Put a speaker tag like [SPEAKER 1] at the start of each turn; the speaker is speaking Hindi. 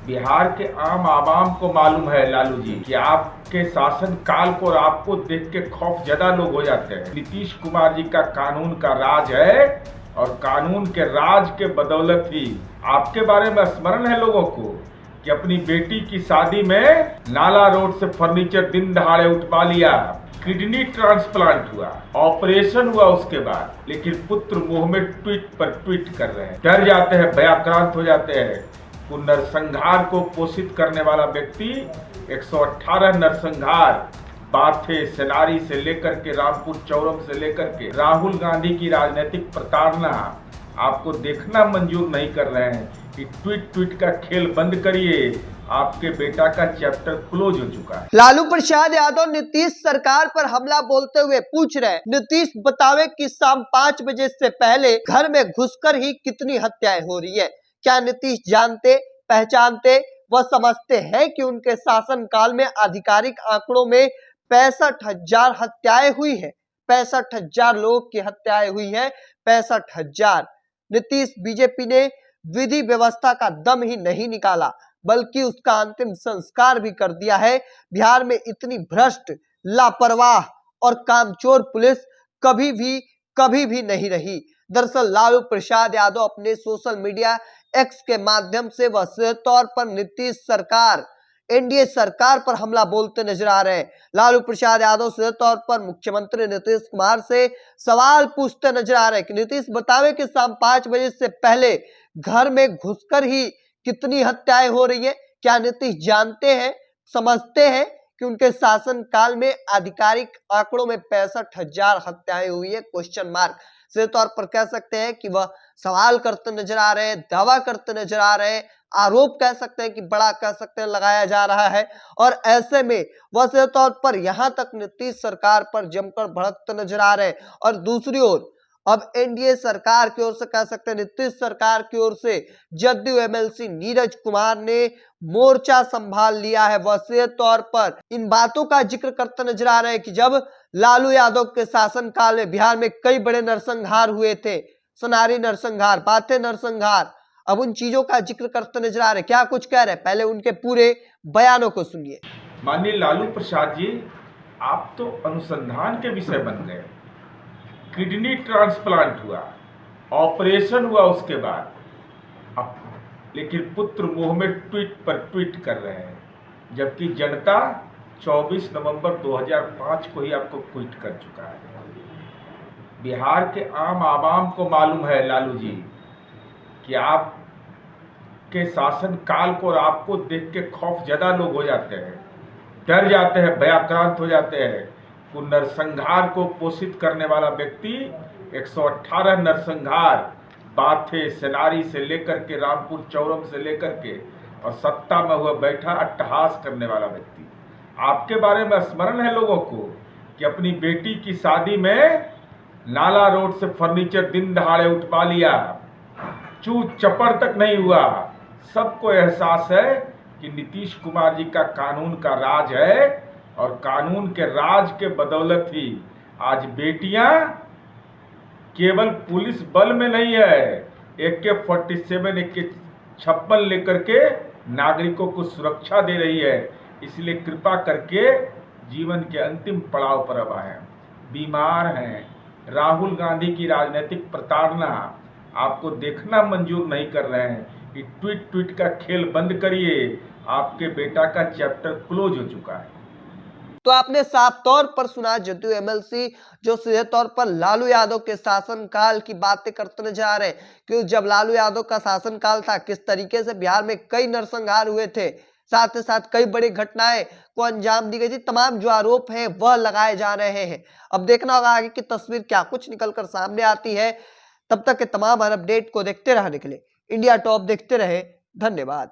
[SPEAKER 1] बिहार के आम आवाम को मालूम है लालू जी कि आपके शासन काल को और आपको देख के खौफ ज्यादा लोग हो जाते हैं। नीतीश कुमार जी का कानून का राज है और कानून के राज के बदौलत ही आपके बारे में स्मरण है लोगों को कि अपनी बेटी की शादी में नाला रोड से फर्नीचर दिन दहाड़े उठवा लिया, किडनी ट्रांसप्लांट हुआ, ऑपरेशन हुआ उसके बाद, लेकिन पुत्र मुंह में ट्वीट पर ट्वीट कर रहे हैं, डर जाते हैं, भयाक्रांत हो जाते हैं। वो नरसंहार को पोषित करने वाला व्यक्ति 118 नरसंहार बाथे सेनारी से लेकर के रामपुर चौरम से लेकर के राहुल गांधी की राजनीतिक प्रताड़ना आपको देखना मंजूर नहीं कर रहे हैं कि ट्वीट का खेल बंद करिए, आपके बेटा का चैप्टर क्लोज हो चुका है।
[SPEAKER 2] लालू प्रसाद यादव नीतीश सरकार पर हमला बोलते हुए पूछ रहे, नीतीश बतावे कि शाम 5 बजे से पहले घर में घुसकर ही कितनी हत्याएं हो रही है। क्या नीतीश जानते, पहचानते व समझते हैं कि उनके शासन काल में आधिकारिक आंकड़ों में 65,000 हत्याएं हुई है। 65,000 लोगों की हत्याएं हुई है। 65,000। नीतीश बीजेपी ने विधि व्यवस्था का दम ही नहीं निकाला बल्कि उसका अंतिम संस्कार भी कर दिया है। बिहार में इतनी भ्रष्ट, लापरवाह और कामचोर पुलिस कभी भी नहीं रही। दरअसल लालू प्रसाद यादव अपने सोशल मीडिया एक्स के माध्यम से वह सीधे तौर पर नीतीश सरकार, एनडीए सरकार पर हमला बोलते नजर आ रहे हैं। लालू प्रसाद यादव सीधे तौर पर मुख्यमंत्री नीतीश कुमार से सवाल पूछते नजर आ रहे हैं कि नीतीश बतावे कि शाम 5 बजे से पहले घर में घुसकर ही कितनी हत्याएं हो रही है। क्या नीतीश जानते हैं, समझते हैं कि उनके शासन काल में आधिकारिक आंकड़ों में 65,000 हत्याएं हुई है? Question mark. सीधे तौर पर कह सकते हैं कि वह सवाल करते नजर आ रहे हैं, दावा करते नजर आ रहे हैं, आरोप कह सकते हैं कि बड़ा कह सकते हैं लगाया जा रहा है। और ऐसे में वह सीधे तौर पर यहां तक नीतीश सरकार पर जमकर भड़कते नजर आ रहे हैं। और दूसरी ओर अब एनडीए सरकार की ओर से कह सकते हैं, नीतीश सरकार की ओर से जदयू एमएलसी नीरज कुमार ने मोर्चा संभाल लिया है। वह सीधे तौर पर इन बातों का जिक्र करते नजर आ रहे हैं कि जब लालू यादव के शासन काल में बिहार में कई बड़े नरसंहार हुए थे, सोनारी नरसंहार, बाथे नरसंहार, अब उन चीजों का जिक्र करते नजर आ रहे हैं। क्या कुछ कह रहे हैं, पहले उनके पूरे बयानों को सुनिए।
[SPEAKER 1] माननीय लालू प्रसाद जी, आप तो अनुसंधान के विषय बन गए। किडनी ट्रांसप्लांट हुआ, ऑपरेशन हुआ उसके बाद, अब लेकिन पुत्र मुंह में ट्वीट पर ट्वीट कर रहे हैं, जबकि जनता 24 नवंबर 2005 को ही आपको ट्वीट कर चुका है। बिहार के आम आवाम को मालूम है लालू जी कि आपके शासन काल को और आपको देख के खौफ ज्यादा लोग हो जाते हैं, डर जाते हैं, भयाक्रांत हो जाते हैं। वो नरसंहार को पोषित करने वाला व्यक्ति 118 नरसंहार बाथे सेनारी से लेकर के रामपुर चौरम से लेकर के और सत्ता में हुआ बैठा अट्टहास करने वाला व्यक्ति, आपके बारे में स्मरण है लोगों को कि अपनी बेटी की शादी में नाला रोड से फर्नीचर दिन दहाड़े उठवा लिया, चू चपड़ तक नहीं हुआ। सबको एहसास है कि नीतीश कुमार जी का कानून का राज है और कानून के राज के बदौलत ही आज बेटियां केवल पुलिस बल में नहीं है, AK-47, AK-56 लेकर के नागरिकों को सुरक्षा दे रही है। इसलिए कृपा करके जीवन के अंतिम पड़ाव पर अब आए, बीमार हैं, राहुल गांधी की राजनीतिक प्रताड़ना आपको देखना मंजूर नहीं कर रहे हैं कि ट्वीट का खेल बंद करिए, आपके बेटा का चैप्टर क्लोज हो चुका है।
[SPEAKER 2] तो आपने साफ तौर पर सुना जदयू एमएलसी जो सीधे तौर पर लालू यादव के शासन काल की बातें करते नजर आ रहे हैं कि जब लालू यादव का शासन काल था किस तरीके से बिहार में कई नरसंहार हुए थे, साथ ही साथ कई बड़ी घटनाएं को अंजाम दी गई थी। तमाम जो आरोप हैं वह लगाए जा रहे हैं। अब देखना होगा आगे की तस्वीर क्या कुछ निकलकर सामने आती है। तब तक के तमाम हर अपडेट को देखते रहने के लिए इंडिया टॉप देखते रहे। धन्यवाद।